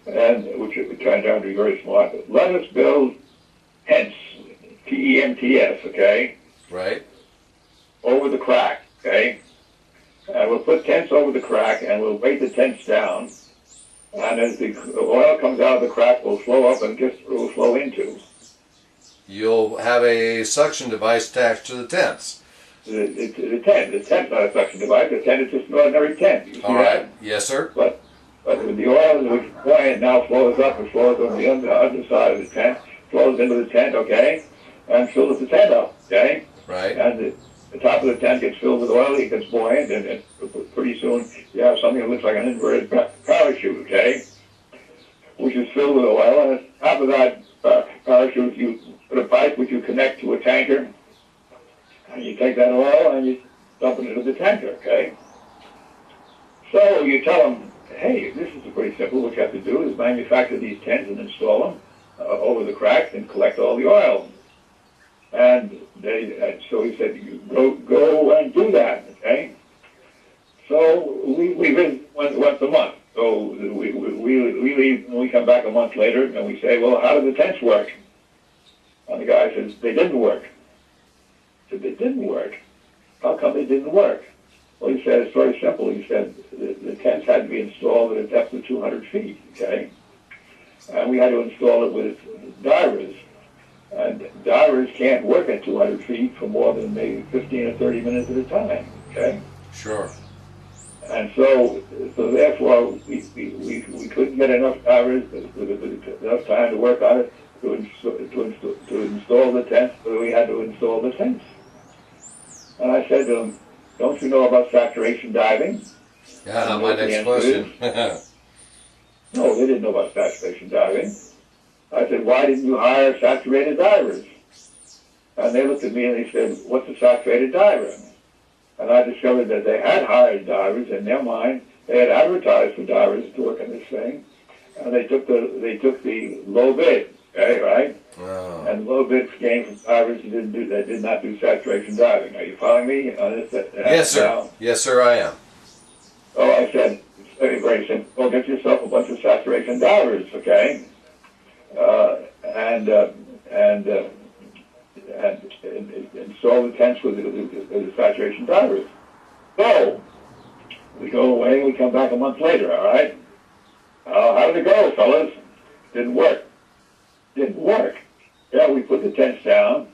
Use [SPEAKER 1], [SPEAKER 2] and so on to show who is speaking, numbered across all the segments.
[SPEAKER 1] and which turned out to be very smart. Let us build tents, T-E-N-T-S, okay?
[SPEAKER 2] Right.
[SPEAKER 1] Over the crack, okay? And we'll put tents over the crack, and we'll weight the tents down. And as the oil comes out of the crack, will flow up and will flow into.
[SPEAKER 2] You'll have a suction device attached to the tents.
[SPEAKER 1] The tent's not a suction device. The tent is just an ordinary tent. You see
[SPEAKER 2] All right.
[SPEAKER 1] that?
[SPEAKER 2] Yes, sir.
[SPEAKER 1] But the oil, which is buoyant, now flows up and flows on the underside of the tent, flows into the tent, okay, and fills the tent up, okay?
[SPEAKER 2] Right.
[SPEAKER 1] And the top of the tent gets filled with oil, it gets buoyant, and pretty soon you have something that looks like an inverted parachute, okay, which is filled with oil, and at the top of that parachute you put a pipe which you connect to a tanker, and you take that oil and you dump it into the tanker, okay? So you tell them, hey, this is pretty simple. What you have to do is manufacture these tents and install them over the cracks and collect all the oil. And so he said, go and do that, okay? So we visit once a month. So we leave, and we come back a month later, and we say, well, how did the tents work? And the guy says, they didn't work. I said, they didn't work? How come they didn't work? Well, he said, it's very simple. He said, the tents had to be installed at a depth of 200 feet, okay? And we had to install it with divers. And divers can't work at 200 feet for more than maybe 15 or 30 minutes at a time, okay?
[SPEAKER 2] Sure.
[SPEAKER 1] And so therefore, we couldn't get enough divers, enough time to work on it to install the tents, so we had to install the tents. And I said to him, don't you know about saturation diving?
[SPEAKER 2] Yeah, my next question.
[SPEAKER 1] No, they didn't know about saturation diving. I said, why didn't you hire saturated divers? And they looked at me and they said, what's a saturated diver? And I discovered that they had hired divers in their mind. They had advertised for divers to work on this thing, and they took the low bid, okay, right?
[SPEAKER 2] Oh.
[SPEAKER 1] And low bids came from divers who did not do saturation diving. Are you following me on this?
[SPEAKER 2] Yes, sir.
[SPEAKER 1] Now?
[SPEAKER 2] Yes, sir, I am.
[SPEAKER 1] So I said, it's very, very simple. Go get yourself a bunch of saturation divers, okay? And install the tents with the saturation divers. So we go away. We come back a month later. All right. How did it go, fellas? Didn't work. Didn't work. Yeah, we put the tents down,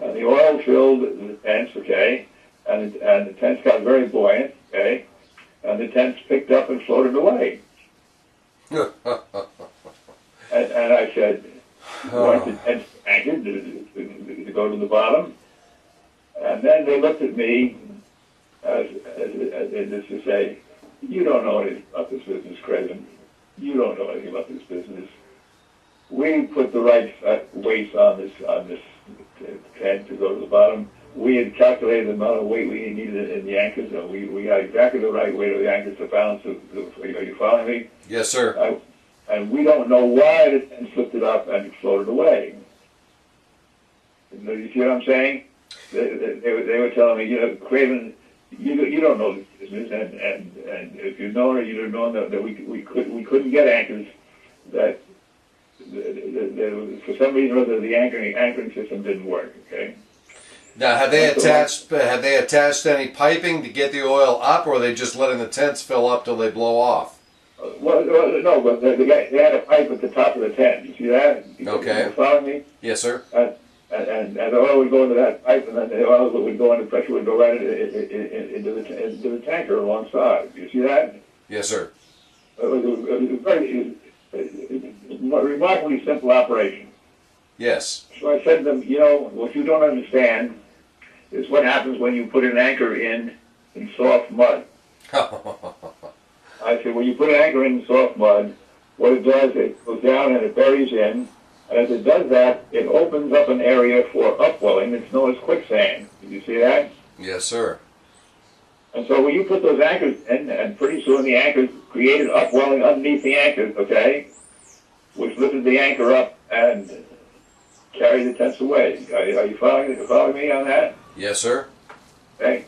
[SPEAKER 1] and the oil filled the tents. Okay, and the tents got very buoyant. Okay, and the tents picked up and floated away. and I said, weren't the tents anchored to go to the bottom? And then they looked at me as to say, you don't know anything about this business, Craven. You don't know anything about this business. We put the right weights on this tent to go to the bottom. We had calculated the amount of weight we needed in the anchors, and we got exactly the right weight of the anchors to balance. Are you following me?
[SPEAKER 2] Yes, sir.
[SPEAKER 1] And we don't know why the tent lifted up and it floated away. You see what I'm saying? They were telling me, Craven, you don't know this business, and if you know it, you'd have known that we couldn't get anchors that for some reason or other the anchoring system didn't work. Okay.
[SPEAKER 2] Now, had they attached any piping to get the oil up, or are they just letting the tents fill up till they blow off?
[SPEAKER 1] Well, no, but they had a pipe at the top of the tent. You see that?
[SPEAKER 2] Okay.
[SPEAKER 1] You following me?
[SPEAKER 2] Yes, sir.
[SPEAKER 1] And the oil would go into that pipe, and then the oil would go into pressure would go right into the tanker alongside. You see that?
[SPEAKER 2] Yes, sir.
[SPEAKER 1] It was a remarkably simple operation.
[SPEAKER 2] Yes.
[SPEAKER 1] So I said to them, what you don't understand is what happens when you put an anchor in soft mud. I said, when you put an anchor in soft mud, what it does, it goes down and it buries in. And as it does that, it opens up an area for upwelling. It's known as quicksand. Did you see that?
[SPEAKER 2] Yes, sir.
[SPEAKER 1] And so when you put those anchors in, and pretty soon the anchors created upwelling underneath the anchors, okay, which lifted the anchor up and carried the tents away. Are you following me on that?
[SPEAKER 2] Yes, sir.
[SPEAKER 1] Okay.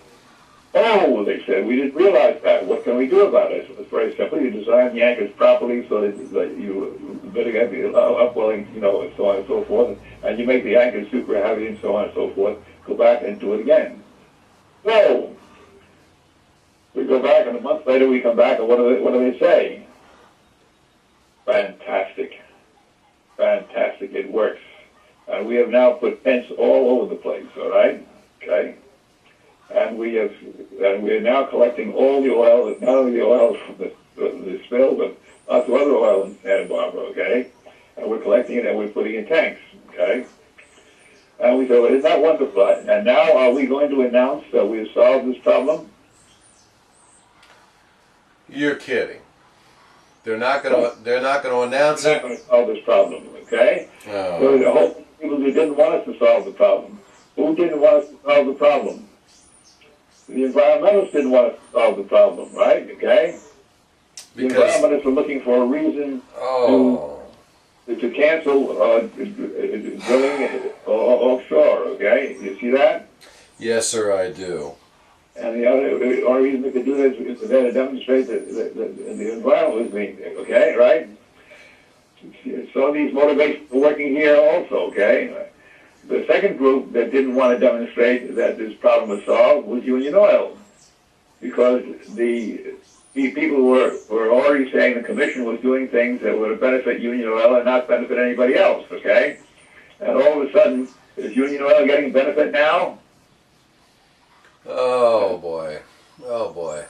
[SPEAKER 1] Oh, they said, we didn't realize that. What can we do about it? So it's very simple. You design the anchors properly so that you mitigate the upwelling, and so on and so forth. And you make the anchors super heavy and so on and so forth. Go back and do it again. So, we go back, and a month later we come back, and what do they say? Fantastic. Fantastic. It works. And we have now put tents all over the place, all right? Okay? And we are now collecting all the oil, not only the oil from the spill, but lots of other oil in Santa Barbara, okay? And we're collecting it and we're putting it in tanks, okay? And we said, well, isn't that wonderful? And now are we going to announce that we have solved this problem?
[SPEAKER 2] You're kidding. They're not going to announce
[SPEAKER 1] We're
[SPEAKER 2] it.
[SPEAKER 1] not going to solve this problem, okay?
[SPEAKER 2] Oh.
[SPEAKER 1] So the whole people who didn't want us to solve the problem. Who didn't want us to solve the problem? The environmentalists didn't want us to solve the problem, right? Okay? The environmentalists are looking for a reason to cancel drilling offshore, okay? You see that?
[SPEAKER 2] Yes, sir, I do.
[SPEAKER 1] And the only reason they could do this is to demonstrate that the environment was being, okay, right? So these motivations are working here also, okay? The second group that didn't want to demonstrate that this problem was solved was Union Oil, because the people were already saying the commission was doing things that would benefit Union Oil and not benefit anybody else, okay? And all of a sudden, is Union Oil getting benefit now?
[SPEAKER 2] Oh boy. Oh boy.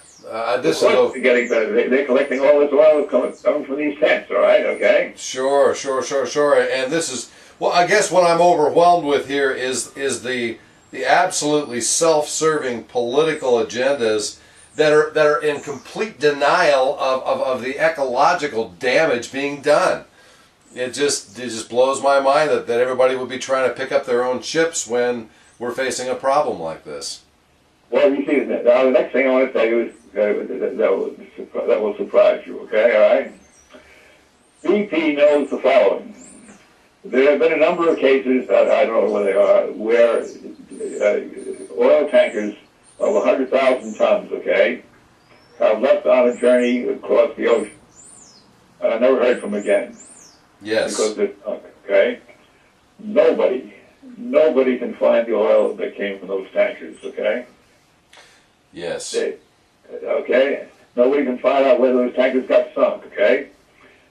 [SPEAKER 2] This
[SPEAKER 1] is getting benefit. They're collecting all this oil coming from these tents, all right, okay?
[SPEAKER 2] Sure. And this is, well, I guess what I'm overwhelmed with here is the absolutely self-serving political agendas that are in complete denial of the ecological damage being done. It just blows my mind that everybody would be trying to pick up their own chips when we're facing a problem like this.
[SPEAKER 1] Well, you see, now the next thing I want to tell you is that will surprise you, okay, all right? BP knows the following. There have been a number of cases, I don't know where they are, where oil tankers of 100,000 tons, okay, have left on a journey across the ocean. And I never heard from them again.
[SPEAKER 2] Yes.
[SPEAKER 1] Because they're sunk, okay? Nobody can find the oil that came from those tankers, okay?
[SPEAKER 2] Yes.
[SPEAKER 1] Okay? Nobody can find out whether those tankers got sunk, okay?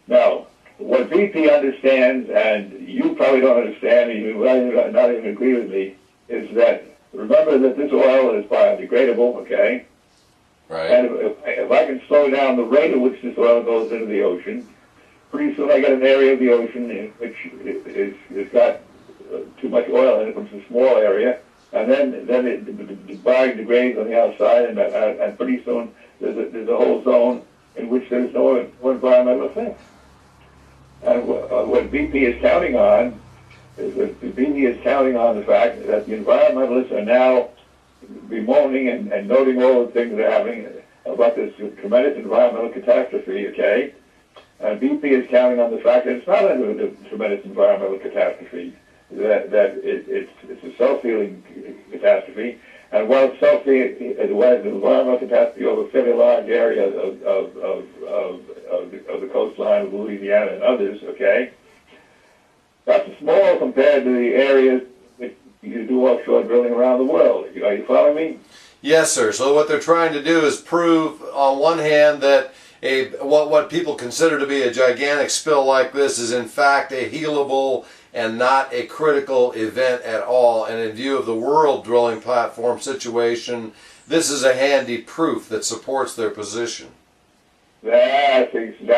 [SPEAKER 1] Now, what BP understands, and you probably don't understand, and you might not even agree with me, is that, remember that this oil is biodegradable, okay?
[SPEAKER 2] Right.
[SPEAKER 1] And if I can slow down the rate at which this oil goes into the ocean, pretty soon I get an area of the ocean in which it's got too much oil in it, from a small area, and then it biodegrades on the outside, and pretty soon there's a whole zone in which there's no environmental effect. And what BP is counting on is that BP is counting on the fact that the environmentalists are now bemoaning and noting all the things that are happening about this tremendous environmental catastrophe, okay? And BP is counting on the fact that it's not a tremendous environmental catastrophe, that it's a self-healing catastrophe. And while it's it was an environmental catastrophe over a fairly large area of the coastline of Louisiana and others, okay, that's small compared to the areas that you do offshore drilling around the world. Are you following me?
[SPEAKER 2] Yes, sir. So what they're trying to do is prove, on one hand, that what people consider to be a gigantic spill like this is in fact a healable and not a critical event at all. And in view of the world drilling platform situation, this is a handy proof that supports their position.
[SPEAKER 1] That's exactly